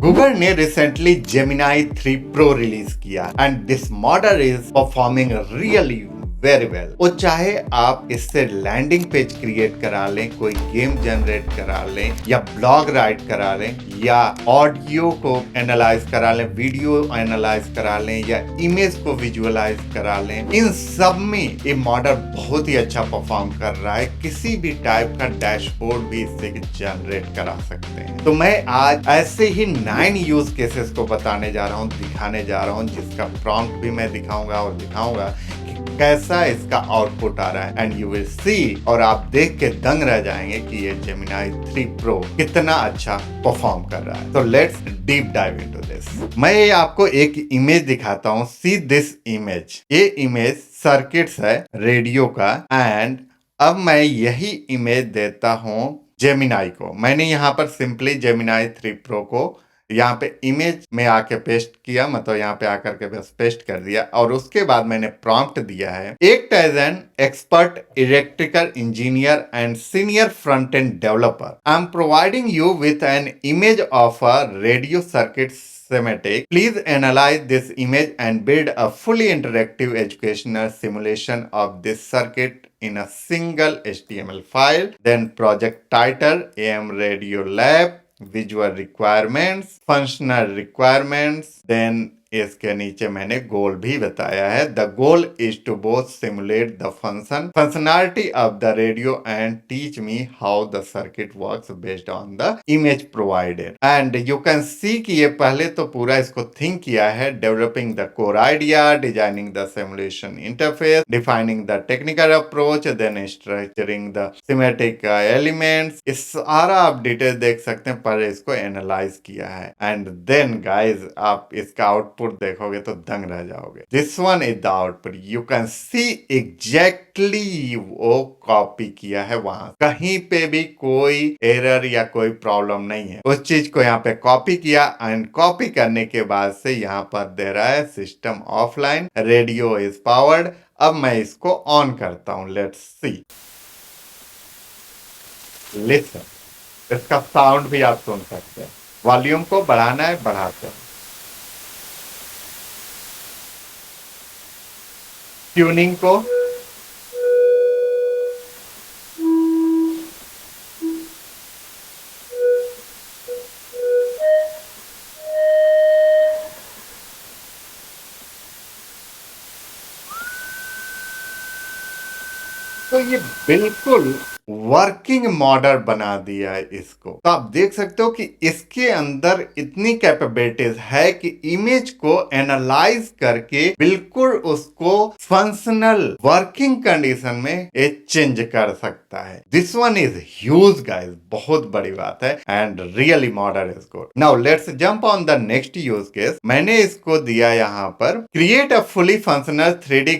Google ने recently Gemini 3 pro release किया and this model is performing really very well. वो चाहे आप इससे लैंडिंग पेज क्रिएट करा लें, कोई गेम जनरेट करा लें या ब्लॉग राइट करा लें या ऑडियो को एनालाइज करा लें, वीडियो एनालाइज करा लें या इमेज को विजुअलाइज करा लें, इन सब में ये मॉडल बहुत ही अच्छा परफॉर्म कर रहा है। किसी भी टाइप का डैशबोर्ड भी इससे जनरेट करा सकते हैं। तो मैं आज ऐसे ही 9 यूज केसेस को बताने जा रहा हूँ, दिखाने जा रहा हूँ, जिसका प्रॉम्प्ट भी मैं दिखाऊंगा और दिखाऊंगा कैसा इसका आउटपुट आ रहा है एंड यू विल सी, और आप देख के दंग रह जाएंगे कि ये जेमिनाई 3 प्रो कितना अच्छा परफॉर्म कर रहा है। तो let's deep dive into this. मैं ये आपको एक इमेज दिखाता हूँ, सी दिस इमेज। ये इमेज सर्किट्स है रेडियो का एंड अब मैं यही इमेज देता हूँ जेमिनाई को। मैंने यहाँ पर सिंपली जेमिनाई 3 प्रो को यहाँ पे इमेज में आके पेस्ट किया, मतलब यहाँ पे आकर के बस पेस्ट कर दिया और उसके बाद मैंने प्रॉम्प्ट दिया है, act as an expert electrical engineer and senior front end developer, I am providing you with an image of a radio circuit schematic. Please analyze this image and build a fully interactive educational simulation of this circuit in a single HTML file. Then project title AM Radio Lab, visual requirements, functional requirements, then इसके नीचे मैंने गोल भी बताया है। The goal is to both simulate the functionality of the radio and teach me how the circuit works based on the image provided. And you can see कि ये पहले तो पूरा इसको थिंक किया है, developing the core idea, designing the simulation interface, defining the technical approach, then structuring the schematic elements. इस सारा आप डिटेल देख सकते हैं, पहले इसको एनालाइज किया है एंड देन गाइज आप इसका आउटपुट देखोगे तो दंग रह जाओगे। This one is the output, you can C exactly वो कॉपी किया है, वहां कहीं पे भी कोई एरर या कोई प्रॉब्लम नहीं है। उस चीज को यहाँ पे कॉपी किया एंड कॉपी करने के बाद से यहाँ पर दे रहा है system offline, radio is powered. अब मैं इसको ऑन करता हूं, लेट्स सी, लिसन। इसका साउंड भी आप सुन सकते हैं। वॉल्यूम को बढ़ाना है, बढ़ाते हैं। ट्यूनिंग को तो ये बिल्कुल वर्किंग मॉडल बना दिया है इसको। तो आप देख सकते हो कि इसके अंदर इतनी कैपेबिलिटीज है कि इमेज को एनालाइज करके बिल्कुल उसको फंक्शनल वर्किंग कंडीशन में ये चेंज कर सकता है। This one is huge guys, बहुत बड़ी बात है and really model is good. Now let's jump on the next use case. मैंने इसको दिया यहाँ पर, create a fully functional 3D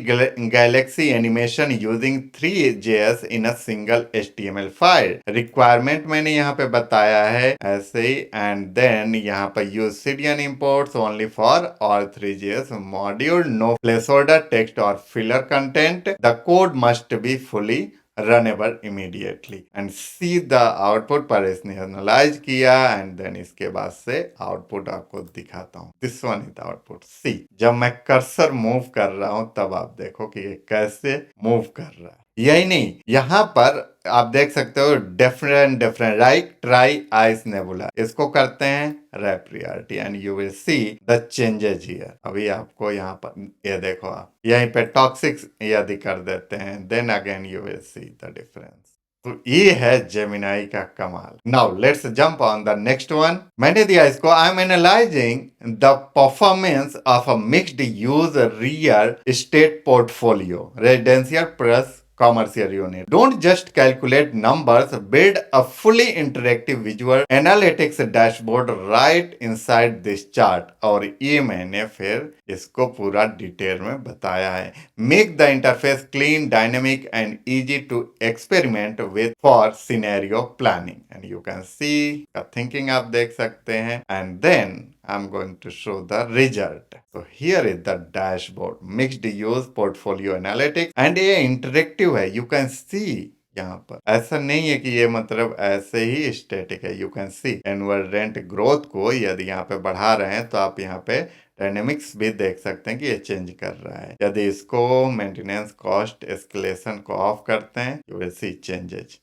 Galaxy animation using 3JS in a single HTML file. Requirement मैंने यहाँ पे बताया है ऐसे ही एंड देन यहाँ पर use CDN imports only for all 3JS module, no placeholder text और filler content, the code must be fully runnable immediately and see the output. पर इसने एनालाइज किया एंड देन इसके बाद से आउटपुट आपको दिखाता हूँ। This one is the output, see. जब मैं कर्सर मूव कर रहा हूँ तब आप देखो कि ये कैसे मूव कर रहा है। यही नहीं, यहाँ पर आप देख सकते हो different like try ice nebula, इसको करते हैं wrap reality and you will see the changes here. अभी आपको यहाँ पर ये देखो, आप यहीं पे टॉक्सिक यदि कर देते हैं then again you will see the difference. तो ये है जेमिनाई का कमाल। Now let's jump on the next one. मैंने दिया इसको, I am analysing the performance of a mixed use real estate portfolio residential plus commercial unit. Don't just calculate numbers, build a fully interactive visual analytics dashboard right inside this chart। और ये मैंने फिर इसको पूरा detail में बताया है। Make the interface clean, dynamic and easy to experiment with for scenario planning। And you can see the thinking आप देख सकते हैं and then I'm going to show the result। So here is the dashboard, mixed use portfolio analytics and ये interactive है। You can see यहाँ पर ऐसा नहीं है कि ये मतलब ऐसे ही स्टैटिक है। You can C annual rent growth को यदि यहाँ पे बढ़ा रहे हैं तो आप यहाँ पे डायनेमिक्स भी देख सकते हैं कि ये चेंज कर रहा है। यदि इसको मेंटेनेंस कॉस्ट एस्केलेशन को ऑफ करते हैं यू विल सी चेंजेस।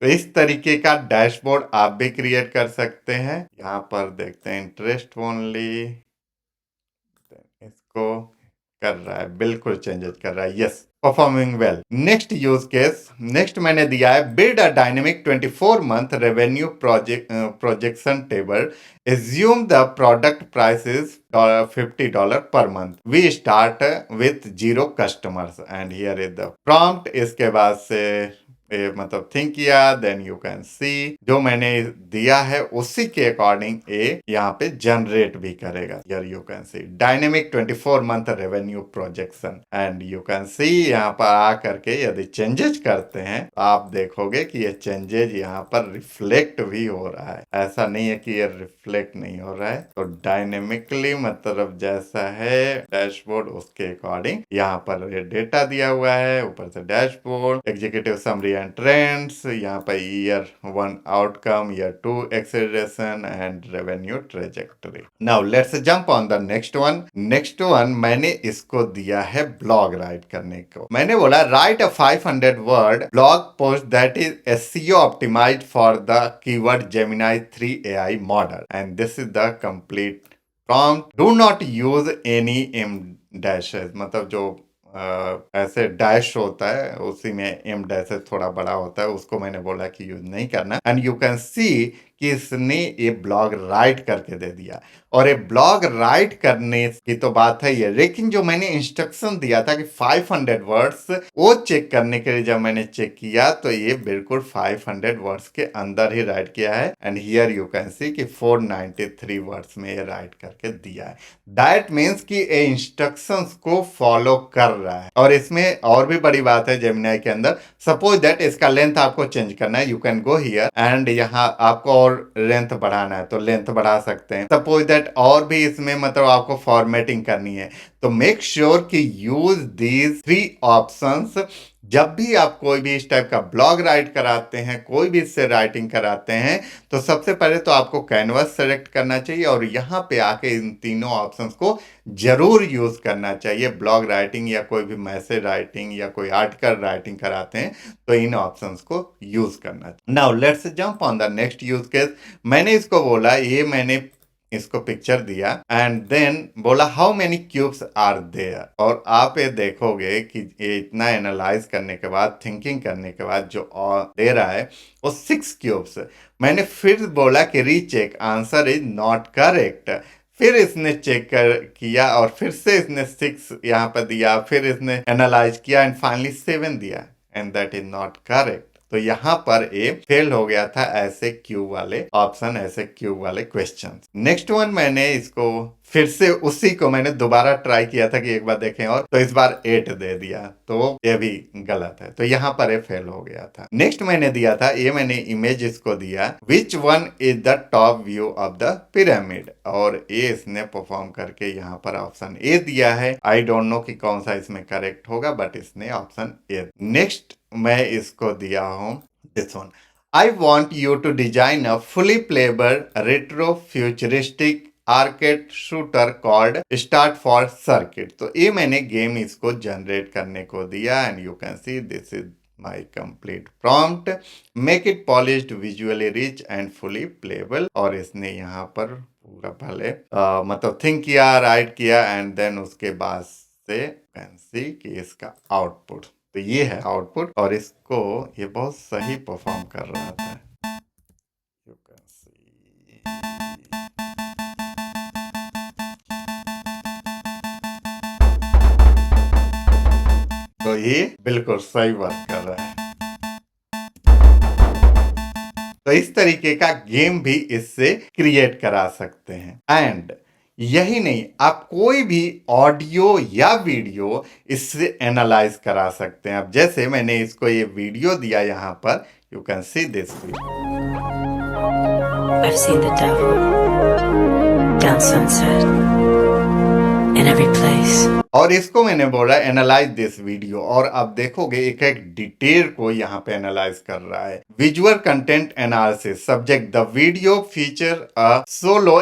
तो इस तरीके का डैशबोर्ड आप भी क्रिएट कर सकते हैं। यहाँ पर देखते हैं इंटरेस्ट ओनली, इसको कर रहा है, बिल्कुल चेंजेस कर रहा है। Yes, performing well. Next use case, next मैंने दिया है build a dynamic 24 month revenue projection table. Assume the product price is $50 per month. We start with 0 customers and here is the prompt. इसके बाद से मतलब थिंक किया, then you can सी जो मैंने दिया है उसी के अकॉर्डिंग ए यहाँ पे जनरेट भी करेगा। Here you can C dynamic 24 month revenue projection and you can सी यहाँ पर आ करके यदि चेंजेस करते हैं तो आप देखोगे कि ये चेंजेस यहाँ पर रिफ्लेक्ट भी हो रहा है। ऐसा नहीं है कि ये रिफ्लेक्ट नहीं हो रहा है। तो डायनेमिकली मतलब जैसा है डैशबोर्ड उसके अकॉर्डिंग यहाँ पर ये डेटा दिया हुआ है। ऊपर से dashboard, executive summary and trends, यहाँ पर year 1 outcome, year 2 acceleration and revenue trajectory. Now let's jump on the next one. Next one मैंने इसको दिया है ब्लॉग राइट करने को। मैंने बोला write a 500 word blog post that is SEO optimised for the keyword Gemini 3 AI model and this is the complete prompt. Do not use any em dashes, मतलब जो ऐसे डैश होता है उसी में एम डैश थोड़ा बड़ा होता है, उसको मैंने बोला कि यूज नहीं करना। एंड यू कैन सी कि इसने ये ब्लॉग राइट करके दे दिया। और ये ब्लॉग राइट करने की तो बात है ये, लेकिन जो मैंने इंस्ट्रक्शन दिया था कि 500 वर्ड्स, वो चेक करने के लिए जब मैंने चेक किया तो ये बिल्कुल 500 वर्ड्स के अंदर ही राइट किया है। And here you can see कि 493 वर्ड्स में ये राइट करके दिया है। दैट मीन्स कि ये इंस्ट्रक्शंस को फॉलो कर रहा है। और इसमें और भी बड़ी बात है जेमिनी के अंदर, सपोज दैट इसका लेंथ आपको चेंज करना है, you can go here and यहाँ आपको और लेंथ बढ़ाना है तो लेंथ बढ़ा सकते हैं। सपोज दैट और भी इसमें मतलब आपको फॉर्मेटिंग करनी है तो मेक श्योर कि यूज दीज 3 ऑप्शंस। जब भी आप कोई भी इस टाइप का ब्लॉग राइट कराते हैं, कोई भी इससे राइटिंग कराते हैं, तो सबसे पहले तो आपको कैनवस सेलेक्ट करना चाहिए और यहाँ पे आके इन तीनों ऑप्शंस को जरूर यूज करना चाहिए। ब्लॉग राइटिंग या कोई भी मैसेज राइटिंग या कोई आर्टिकल राइटिंग कराते हैं तो इन ऑप्शंस को यूज करना चाहिए। Now let's jump on the next use case. मैंने इसको बोला, ये मैंने इसको पिक्चर दिया एंड देन बोला how many cubes are there. और आप ये देखोगे कि ये इतना एनालाइज करने के बाद, थिंकिंग करने के बाद जो दे रहा है वो 6 क्यूब्स। मैंने फिर बोला कि recheck, answer is not correct. फिर इसने चेक किया और फिर से इसने 6 यहाँ पर दिया, फिर इसने एनालाइज किया एंड फाइनली 7 दिया and that is not correct. तो यहाँ पर ए फेल हो गया था ऐसे क्यूब वाले ऑप्शन, ऐसे क्यूब वाले क्वेश्चन। नेक्स्ट वन मैंने इसको फिर से उसी को मैंने दोबारा ट्राई किया था कि एक बार देखें और, तो इस बार 8 दे दिया, तो ये भी गलत है, तो यहाँ पर ये फेल हो गया था। नेक्स्ट मैंने दिया था, ये मैंने इमेज इसको दिया which one is the top view of the pyramid, और ये इसने परफॉर्म करके यहाँ पर ऑप्शन ए दिया है। आई डोंट नो कि कौन सा इसमें करेक्ट होगा बट इसने ऑप्शन ए। नेक्स्ट मैं इसको दिया हूं this one, I want you to design a fully playable retro futuristic arcade shooter called start for circuit. तो ये मैंने गेम इसको जनरेट करने को दिया and you can see this is my complete prompt. Make it polished, visually rich and fully playable. और इसने यहाँ पर पूरा भले मतलब थिंक किया, राइट किया एंड देन उसके बाद से कैन सी कि इसका आउटपुट, तो ये है आउटपुट और इसको ये बहुत सही परफॉर्म कर रहा था। You can see. तो ये बिल्कुल सही वर्क कर रहा है। तो इस तरीके का गेम भी इससे क्रिएट करा सकते हैं। एंड यही नहीं, आप कोई भी ऑडियो या वीडियो इससे एनालाइज करा सकते हैं। अब जैसे मैंने इसको ये वीडियो दिया यहाँ पर, you can see this I've seen the devil down Sunset in every place. और इसको मैंने बोला एनालाइज दिस वीडियो, और आप देखोगे एक एक डिटेल को यहाँ पे एनालाइज कर रहा है। Visual content analysis subject the video feature a solo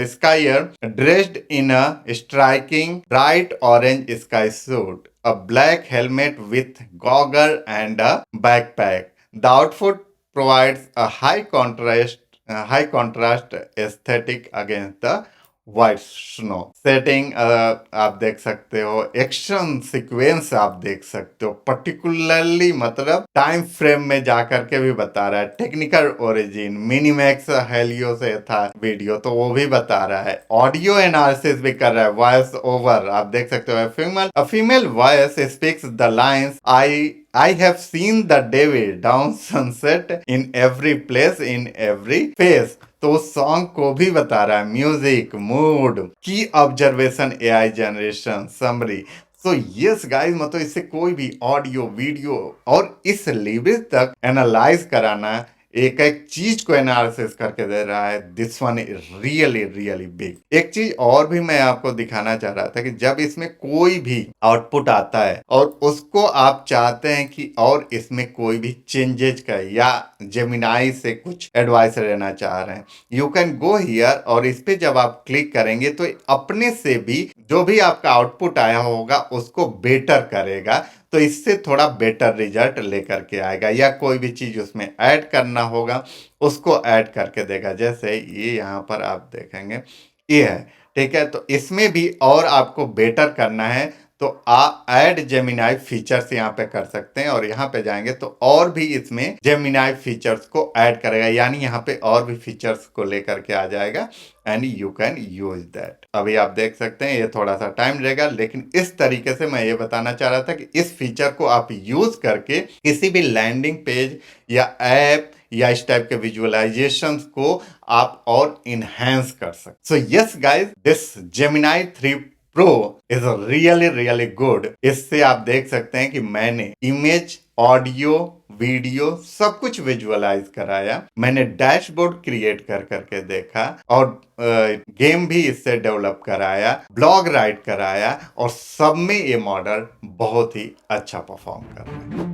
square dressed in a striking bright orange sky suit, a black helmet with goggle and a backpack. The outfit provides a high contrast aesthetic against the white snow setting. आप देख सकते हो action sequence, आप देख सकते हो particularly मतलब time frame में जाकर के भी बता रहा है। टेक्निकल ओरिजिन मिनीमैक्स हेलियो से था वीडियो, तो वो भी बता रहा है। ऑडियो एनालिसिस भी कर रहा है। वॉइस ओवर आप देख सकते हो, a female voice speaks the lines I have seen the devil down sunset in every place in every face। तो उस सॉन्ग को भी बता रहा है। म्यूजिक, मूड, की observation, AI generation, summary. So yes guys, मतलब इससे कोई भी ऑडियो वीडियो और इस लेवल तक एनालाइज कराना, एक एक चीज को एनालिसिस करके दे रहा है। This one is really really big. एक चीज और भी मैं आपको दिखाना चाह रहा था कि जब इसमें कोई भी आउटपुट आता है और उसको आप चाहते हैं कि और इसमें कोई भी चेंजेज का या जेमिनाई से कुछ एडवाइस लेना चाह रहे हैं, यू कैन गो हियर, और इस पे जब आप क्लिक करेंगे तो अपने से भी जो भी आपका आउटपुट आया होगा उसको बेटर करेगा। तो इससे थोड़ा बेटर रिजल्ट लेकर के आएगा, या कोई भी चीज उसमें ऐड करना होगा उसको ऐड करके देगा। जैसे ये यहाँ पर आप देखेंगे ये है, ठीक है। तो इसमें भी और आपको बेटर करना है तो ऐड जेमिनाई फीचर्स यहाँ पे कर सकते हैं, और यहाँ पे जाएंगे तो और भी इसमें जेमिनाई फीचर्स को ऐड करेगा, यानी यहाँ पे और भी फीचर्स को लेकर के आ जाएगा and you can use that. अभी आप देख सकते हैं ये थोड़ा सा टाइम लेगा, लेकिन इस तरीके से मैं ये बताना चाह रहा था कि इस फीचर को आप यूज करके किसी भी लैंडिंग पेज या ऐप या इस टाइप के विजुअलाइजेशंस को आप और इनहेंस कर सकते। So yes guys, this Gemini 3 pro is really really good. इससे आप देख सकते हैं कि मैंने इमेज, ऑडियो, वीडियो सब कुछ विजुअलाइज कराया, मैंने डैशबोर्ड क्रिएट कर करके देखा, और गेम भी इससे डेवलप कराया, ब्लॉग राइट कराया, और सब में ये मॉडल बहुत ही अच्छा परफॉर्म कर रहा है।